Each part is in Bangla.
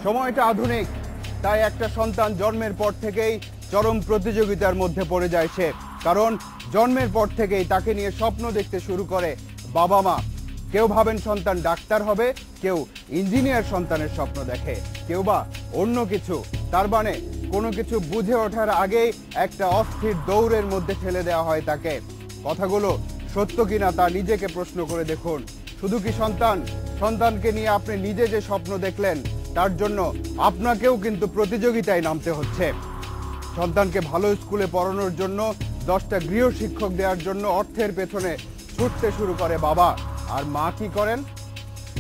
সময়টা আধুনিক, তাই একটা সন্তান জন্মের পর থেকেই চরম প্রতিযোগিতার মধ্যে পড়ে যায় সে। কারণ জন্মের পর থেকেই তাকে নিয়ে স্বপ্ন দেখতে শুরু করে বাবা মা। কেউ ভাবেন সন্তান ডাক্তার হবে, কেউ ইঞ্জিনিয়ার সন্তানের স্বপ্ন দেখে, কেউ বা অন্য কিছু। তার মানে কোনো কিছু বুঝে ওঠার আগেই একটা অস্থির দৌড়ের মধ্যে ঠেলে দেওয়া হয় তাকে। কথাগুলো সত্য কিনা তা নিজেকে প্রশ্ন করে দেখুন। শুধু কি সন্তানকে নিয়ে আপনি নিজে যে স্বপ্ন দেখলেন তার জন্য আপনাকেও কিন্তু প্রতিযোগিতায় নামতে হচ্ছে। সন্তানকে ভালো স্কুলে পড়ানোর জন্য 10টা গৃহ শিক্ষক দেওয়ার জন্য অর্থের পেছনে ছুটতে শুরু করে বাবা। আর মা কি করেন?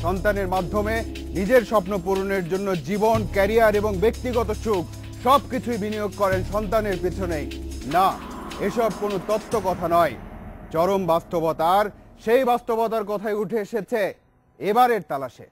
সন্তানের মাধ্যমে নিজের স্বপ্ন পূরণের জন্য জীবন, ক্যারিয়ার এবং ব্যক্তিগত সুখ সবকিছুই বিনিয়োগ করেন সন্তানের পেছনেই। না, এসব কোনো তত্ত্ব কথা নয়, চরম বাস্তবতার। সেই বাস্তবতার কথাই উঠে এসেছে এবারের তালাশে।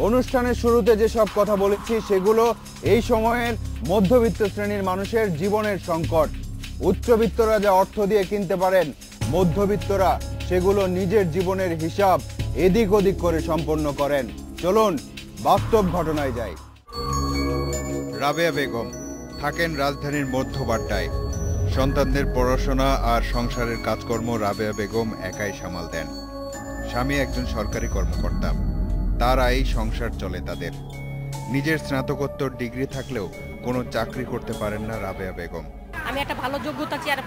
অনুষ্ঠানের শুরুতে যেসব কথা বলেছি সেগুলো এই সময়ের মধ্যবিত্ত শ্রেণীর মানুষের জীবনের সংকট। উচ্চবিত্তরা যা অর্থ দিয়ে কিনতে পারেন, মধ্যবিত্তরা সেগুলো নিজের জীবনের হিসাব এদিক ওদিক করে সম্পন্ন করেন। চলুন বাস্তব ঘটনায় যাই। রাবেয়া বেগম থাকেন রাজধানীর মধ্যবাড্ডায়। সন্তানদের পড়াশোনা আর সংসারের কাজকর্ম রাবেয়া বেগম একাই সামাল দেন। স্বামী একজন সরকারি কর্মকর্তা, তার আয়েই সংসার চলে তাদের। নিজের স্নাতকোত্তর ডিগ্রি থাকলেও কোনো চাকরি করতে পারেন না রাবেয়া বেগম। আমি একটা ভালো যোগ্যতা চেয়ারে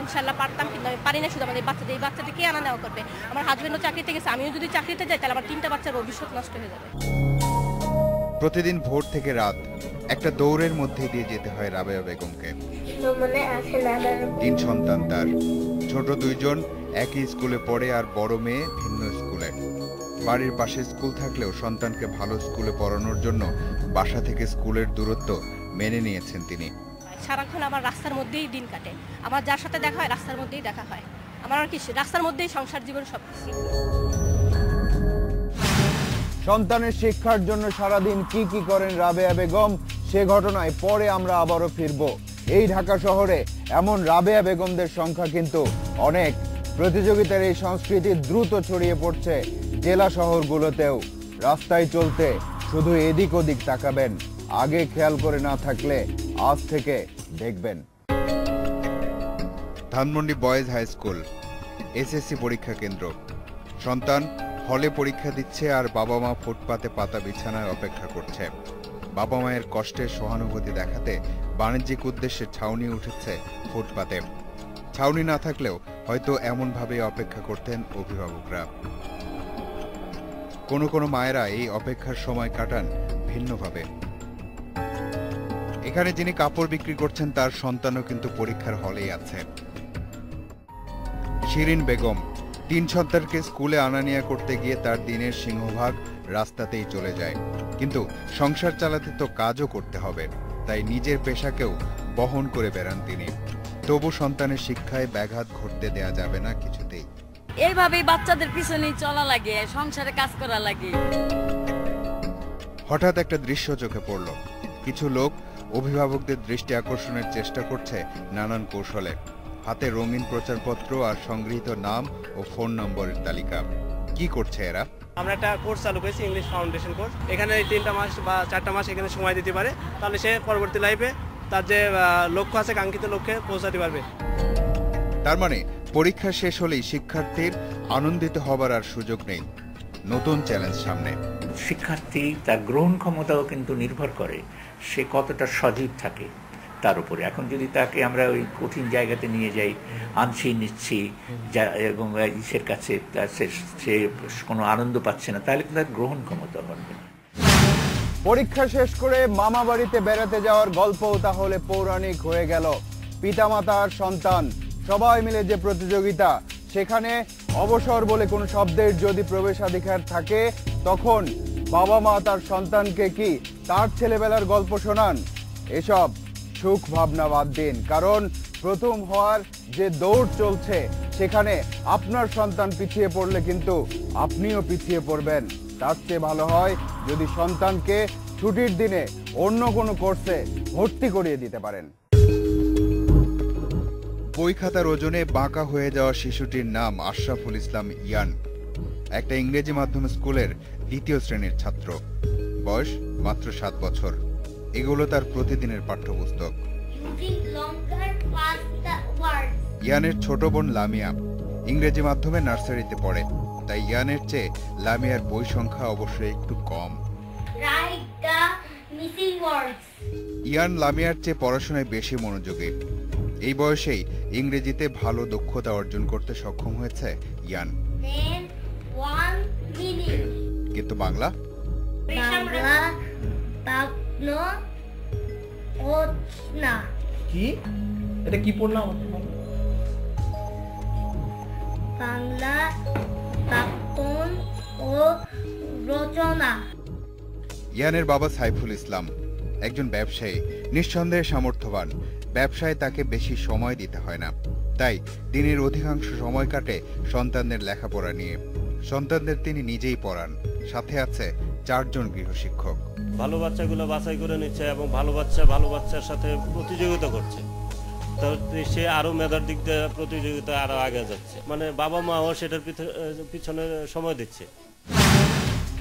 ইনশাল্লাহ পারতাম, কিন্তু আমি পারি না। শুধু আমাদের এই বাচ্চাটা কে আনা নেওয়া করবে? আমার হাজবেন্ডও চাকরিতে গেছে, আমিও যদি চাকরিতে যাই তাহলে আমার 3টা বাচ্চার ভবিষ্যৎ নষ্ট হয়ে যাবে। প্রতিদিন ভোর থেকে রাত একটা দৌড়ের মধ্যে দিয়ে যেতে হয় রাবেয়া বেগমকে। 3 সন্তান তার, ছোট 2জন একই স্কুলে পড়ে আর বড় মেয়ে ভিন্ন স্কুলে। বাড়ির পাশে স্কুল থাকলেও সন্তানকে ভালো স্কুলে পড়ানোর জন্য বাসা থেকে স্কুলের দূরত্ব মেনে নিয়েছেন তিনি। সারাক্ষণ আমার রাস্তার মধ্যেই দিন কাটে, আমার যার সাথে দেখা হয় রাস্তার মধ্যেই দেখা হয়। আমার আর কি রাস্তার মধ্যেই সংসার জীবন সবকিছু। সন্তানের শিক্ষার জন্য সারাদিন কি করেন রাবেয়া বেগম, সে ঘটনায় পরে আমরা আবারও ফিরব। এই ঢাকা শহরে এমন রাবেয়া বেগমদের সংখ্যা কিন্তু অনেক। প্রতিযোগিতার এই সংস্কৃতি দ্রুত ছড়িয়ে পড়ছে জেলা শহরগুলোতেও। রাস্তায় চলতে শুধু এদিক ওদিক তাকাবেন, আগে খেয়াল করে না থাকলে আজ থেকে দেখবেন। Dhanmondi boys high school, SSC পরীক্ষা কেন্দ্র। সন্তান হলে পরীক্ষা দিচ্ছে আর বাবা মা ফুটপাতে পাতা বিছানায় অপেক্ষা করছে। বাবা মায়ের কষ্টের সহানুভূতি দেখাতে বাণিজ্যিক উদ্দেশ্যে ছাউনি উঠেছে ফুটপাতে। ছাউনি না থাকলেও হয়তো এমনভাবে অপেক্ষা করতেন অভিভাবকরা। কোনো মায়েরা এই অপেক্ষার সময় কাটান ভিন্নভাবে। এখানে যিনি কাপড় বিক্রি করছেন তার সন্তানও কিন্তু পরীক্ষার হলেই আছে। শিরিন বেগম 3 সন্তানকে স্কুলে আনা নেয়া করতে গিয়ে তার দিনের সিংহভাগ রাস্তাতেই চলে যায়। কিন্তু সংসার চালাতে তো কাজও করতে হবে, তাই নিজের পেশাকেও বহন করে বেড়ান তিনি। তবু সন্তানের শিক্ষায় ব্যাঘাত ঘটতে দেয়া যাবে না কিছুতেই। এইভাবেই বাচ্চাদের পিছনেই চলা লাগে, সংসারে কাজ করা লাগে। হঠাৎ একটা দৃশ্য চোখে পড়ল। কিছু লোক অভিভাবকদের দৃষ্টি আকর্ষণের চেষ্টা করছে নানান কৌশলে। হাতে রঙিন প্রচারপত্র আর সংগৃহীত নাম ও ফোন নম্বরের তালিকা। কি করছে এরা? আমরা একটা কোর্স চালু করেছি, ইংলিশ ফাউন্ডেশন কোর্স। এখানে 3টা মাস বা 4টা মাস এখানে সময় দিতে পারে, তাহলে সে পরবর্তী লাইফে তার যে লক্ষ্য আছে কাঙ্ক্ষিত লক্ষ্যে পৌঁছাতে পারবে। তার মানে পরীক্ষা শেষ হলেই শিক্ষার্থীর আনন্দিত হবার আর সুযোগ নেই, নতুন চ্যালেঞ্জ সামনে। শিক্ষার্থী তার গ্রহণ ক্ষমতাও কিন্তু নির্ভর করে সে কতটা সজীব থাকে তার উপরে। এখন যদি তাকে আমরা ওই কঠিন জায়গাতে নিয়ে যাই, আনছি নিচ্ছি এবং ইসের কাছে সে কোনো আনন্দ পাচ্ছে না, তাহলে তার গ্রহণ ক্ষমতা বাড়বে না। পরীক্ষা শেষ করে মামা বাড়িতে বেড়াতে যাওয়ার গল্পও তাহলে পৌরাণিক হয়ে গেল। পিতামাতা আর সন্তান সবাই মিলে যে প্রতিযোগিতা, সেখানে অবসর বলে কোনো শব্দের যদি প্রবেশাধিকার থাকে তখন বাবা মা তার সন্তানকে কি তার ছেলেবেলার গল্প শোনান? এসব সুখ ভাবনা বাদ দিন, কারণ প্রথম হওয়ার যে দৌড় চলছে সেখানে আপনার সন্তান পিছিয়ে পড়লে কিন্তু আপনিও পিছিয়ে পড়বেন। তার চেয়ে ভালো হয় যদি সন্তানকে ছুটির দিনে অন্য কোনো কোর্সে ভর্তি করিয়ে দিতে পারেন। বই খাতার ওজনে বাঁকা হয়ে যাওয়া শিশুটির নাম আশরাফুল ইসলাম ইয়ান। একটা ইংরেজি মাধ্যম স্কুলের 2য় শ্রেণীর ছাত্র, বয়স মাত্র 7 বছর। এগুলো তার প্রতিদিনের পাঠ্যপুস্তক। ইয়ানের ছোট বোন লামিয়া ইংরেজি মাধ্যমে নার্সারিতে পড়ে, তাই ইয়ানের চেয়ে লামিয়ার বই সংখ্যা অবশ্যই একটু কম। ইয়ান লামিয়ার চেয়ে পড়াশোনায় বেশি মনোযোগী। এই বয়সেই ইংরেজিতে ভালো দক্ষতা অর্জন করতে সক্ষম হয়েছে ইয়ান। কিন্তু বাংলা কি এটা কি পড়লাম? বাংলা ব্যাকরণ ও রচনা। ইয়ানের বাবা সাইফুল ইসলাম একজন ব্যবসায়ী, নিঃসন্দেহে সামর্থ্যবান। ব্যবসায় তাকে বেশি সময় দিতে হয় না, তাই দিনের অধিকাংশ সময় কাটে সন্তানদের লেখাপড়া নিয়ে। সন্তানদের তিনি নিজেই পড়ান, সাথে আছে 4 জন গৃহশিক্ষক। ভালো বাচ্চাগুলো বাছাই করে নিচ্ছে এবং ভালো বাচ্চার সাথে প্রতিযোগিতা করছে, তো সে আরো মেধার দিক দিয়ে প্রতিযোগিতা আরো আগে যাচ্ছে। মানে বাবা মাও সেটার পিছনে সময় দিচ্ছে।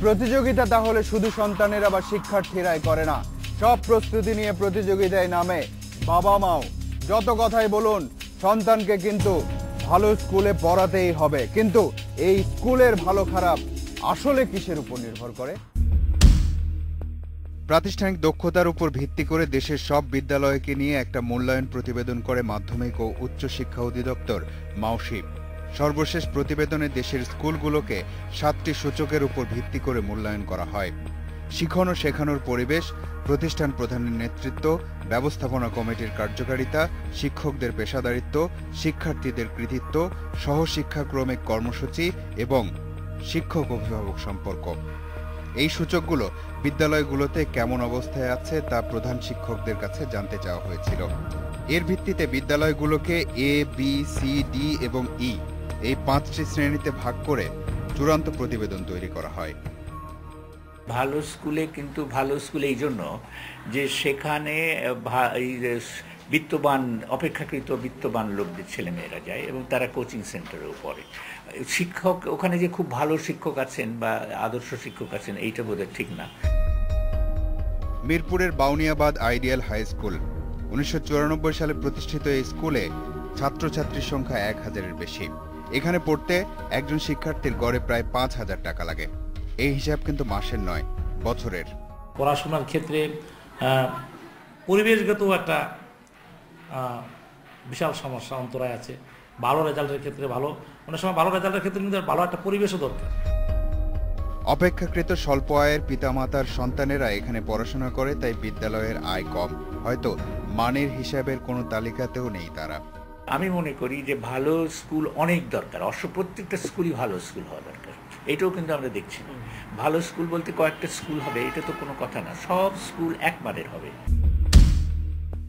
প্রতিযোগিতা তাহলে শুধু সন্তানেরা বা শিক্ষার্থীরাই করে না, সব প্রস্তুতি নিয়ে প্রতিযোগিতায় নামে বাবা মাও। যত কথাই বলুন, সন্তানকে কিন্তু ভালো স্কুলে পড়াতেই হবে। কিন্তু এই স্কুলের ভালো খারাপ আসলে কিসের উপর নির্ভর করে? প্রাতিষ্ঠানিক দক্ষতার উপর ভিত্তি করে দেশের সব বিদ্যালয়কে নিয়ে একটা মূল্যায়ন প্রতিবেদন করে মাধ্যমিক ও উচ্চ শিক্ষা অধিদপ্তর মাউশিপ। সর্বশেষ প্রতিবেদনে দেশের স্কুলগুলোকে 7টি সূচকের উপর ভিত্তি করে মূল্যায়ন করা হয়। শিখন ও শেখানোর পরিবেশ, প্রতিষ্ঠান প্রধানের নেতৃত্ব, ব্যবস্থাপনা কমিটির কার্যকারিতা, শিক্ষকদের পেশাদারিত্ব, শিক্ষার্থীদের কৃতিত্ব, সহশিক্ষাক্রমিক কর্মসূচি এবং শিক্ষক অভিভাবক সম্পর্ক। এই সূচকগুলো বিদ্যালয়গুলোতে কেমন অবস্থায় আছে তা প্রধান শিক্ষকদের কাছে জানতে চাওয়া হয়েছিল। এর ভিত্তিতে বিদ্যালয়গুলোকে এ, বি, সি, ডি এবং ই এই 5টি শ্রেণীতে ভাগ করে চূড়ান্ত প্রতিবেদন তৈরি করা হয়। ভালো স্কুলে কিন্তু ভালো স্কুলে এই জন্য যে সেখানে বিত্তবান, অপেক্ষাকৃত বিত্তবান লোকদের ছেলেমেয়েরা যায় এবং তারা কোচিং সেন্টারেও পড়ে। শিক্ষক ওখানে যে খুব ভালো শিক্ষক আছেন বা আদর্শ শিক্ষক আছেন এইটা বোধহয় ঠিক না। মিরপুরের বাউনিয়াবাদ আইডিয়াল হাই স্কুল 1994 সালে প্রতিষ্ঠিত। এই স্কুলে ছাত্রছাত্রীর সংখ্যা 1000-এর বেশি। এখানে পড়তে একজন শিক্ষার্থীর গড়ে প্রায় 5000 টাকা লাগে। এই হিসাব কিন্তু মাসের নয়, বছরের। পড়াশোনার ক্ষেত্রে পরিবেশগত একটা বিশাল সমস্যা, অন্তরায় আছে। ভালো রেজাল্টের ক্ষেত্রে অনেক সময় ভালো রেজাল্টের ক্ষেত্রে কিন্তু ভালো একটা পরিবেশও দরকার। অপেক্ষাকৃত স্বল্প আয়ের পিতামাতার সন্তানেরা এখানে পড়াশোনা করে, তাই বিদ্যালয়ের আয় কম। হয়তো মানের হিসাবের কোনো তালিকাতেও নেই তারা। আমি মনে করি যে ভালো স্কুল অনেক দরকার, প্রত্যেকটা স্কুলই ভালো স্কুল হওয়া দরকার। এটাও কিন্তু আমরা দেখছি না। ভালো স্কুল বলতে কয়েকটা স্কুল হবে এটা তো কোনো কথা না, সব স্কুল এক মানের হবে।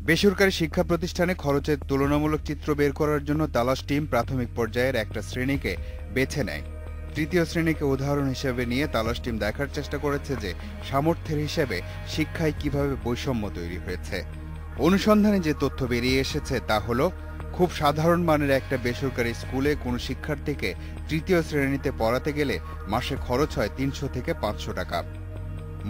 বেসরকারি শিক্ষা প্রতিষ্ঠানে খরচের তুলনামূলক চিত্র বের করার জন্য তালাশ টিম প্রাথমিক পর্যায়ের একটা শ্রেণীকে বেছে নেয়। 3য় শ্রেণীকে উদাহরণ হিসেবে নিয়ে তালাশ টিম দেখার চেষ্টা করেছে যে সামর্থ্যের হিসেবে শিক্ষায় কিভাবে বৈষম্য তৈরি হয়েছে। অনুসন্ধানে যে তথ্য বেরিয়ে এসেছে তা হলো, খুব সাধারণ মানের একটা বেসরকারি স্কুলে কোনো শিক্ষার্থীকে 3য় শ্রেণীতে পড়াতে গেলে মাসে খরচ হয় 300 থেকে 500 টাকা।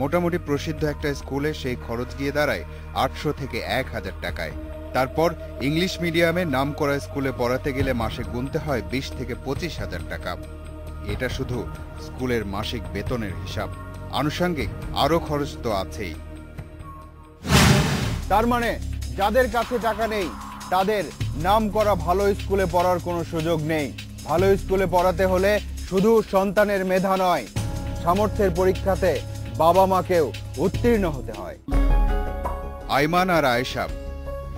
মোটামুটি প্রসিদ্ধ একটা স্কুলে সেই খরচ গিয়ে দাঁড়ায় 800 থেকে 1000 টাকায়। তারপর ইংলিশ মিডিয়ামে নামকরা স্কুলে পড়াতে গেলে মাসে গুনতে হয় 20 থেকে 25,000 টাকা। এটা শুধু স্কুলের মাসিক বেতনের হিসাব, আনুষঙ্গিক আরো খরচ তো আছেই। তার মানে যাদের কাছে টাকা নেই তাদের নামকরা ভালো স্কুলে পড়ার কোনো সুযোগ নেই। ভালো স্কুলে পড়াতে হলে শুধু সন্তানের মেধা নয়, সামর্থ্যের পরীক্ষাতে বাবা মাকেও উত্তীর্ণ হতে হয়। আইমান আর আয়েশা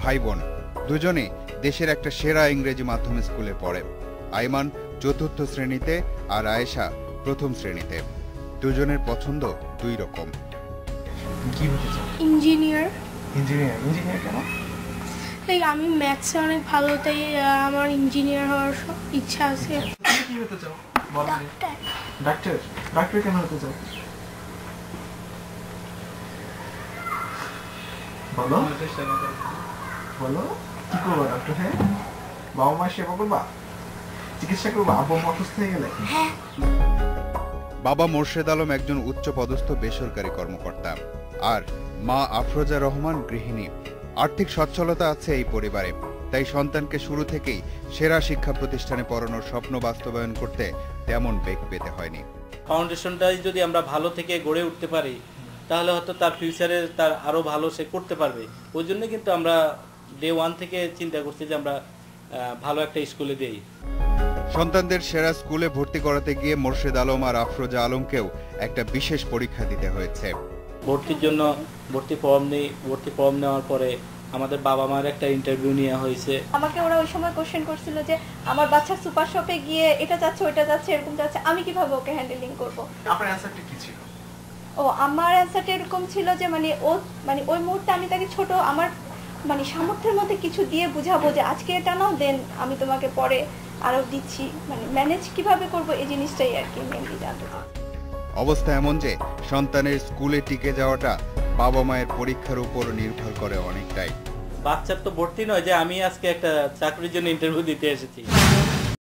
ভাই বোন, দুজনেই দেশের একটা সেরা ইংরেজি মাধ্যম স্কুলে পড়ে। আইমান 4র্থ শ্রেণীতে আর আয়েশা 1ম শ্রেণীতে। দুজনের পছন্দ দুই রকম। কি হতে চাও? ইঞ্জিনিয়ার। ইঞ্জিনিয়ার? ইঞ্জিনিয়ার কেন? এই আমি ম্যাথসে অনেক ভালো, তাই আমার ইঞ্জিনিয়ার হওয়ার ইচ্ছা আছে। কি হতে চাও? বলো। ডাক্তার। ডাক্তার কেন হতে চাও? বলো বলো, কি করবো ডাক্তার? হ্যাঁ, বাবা মায়ের সেবা করবা, চিকিৎসা করবা, আব্বু অসুস্থ হয়ে গেলে? বাবা মোর্শেদ আলম একজন উচ্চপদস্থ বেসরকারি কর্মকর্তা, আর মা আফরোজা রহমান গৃহিণী। আর্থিক সচ্ছলতা আছে এই পরিবারে, তাই সন্তানকে শুরু থেকেই সেরা শিক্ষা প্রতিষ্ঠানে পড়ানোর স্বপ্ন বাস্তবায়ন করতে তেমন বেগ পেতে হয়নি। ফাউন্ডেশনটাই যদি আমরা ভালো থেকে গড়ে উঠতে পারি, তাহলে হয়তো তার ফিউচারে তার আরো ভালো সে করতে পারবে। ওই জন্য কিন্তু আমরা ডে 1 থেকে চিন্তা করছি যে আমরা ভালো একটা স্কুলে দেই। সন্তানদের সেরা স্কুলে ভর্তি করাতে গিয়ে মোর্শেদ আলম আর আফরোজা আলমকেও একটা বিশেষ পরীক্ষা দিতে হয়েছে। ভর্তির জন্য ভর্তি ফর্ম নেওয়ার পরে আমাদের বাবা মায়ের একটা ইন্টারভিউ নেওয়া হয়েছে। আমাকে ওরা ওই সময় কোশ্চেন করছিল যে আমার বাচ্চা সুপার শপে গিয়ে এটা যাচ্ছে ওইটা যাচ্ছে এরকম যাচ্ছে, আমি কিভাবে ওকে হ্যান্ডেলিং করব। আপনার অ্যানসারটা কি ছিল? আমার অ্যানসারটা এরকম ছিল যে ওই মুহূর্তে আমি তাকে ছোট আমার সামর্থ্যের মধ্যে কিছু দিয়ে বুঝাবো যে আজকে এটা নাও, দেন আমি তোমাকে পরে আরো দিচ্ছি, ম্যানেজ কিভাবে করব এই জিনিসটাই আর কি মেনলি জানতে চাই। অবস্থা এমন যে সন্তানের স্কুলে টিকে যাওয়াটা বাবা মায়ের পরীক্ষার উপর নির্ভর করে অনেকটাই। বাচ্চার তো ভর্তি নয় যে আমি আজকে একটা চাকরির জন্য ইন্টারভিউ দিতে এসেছি।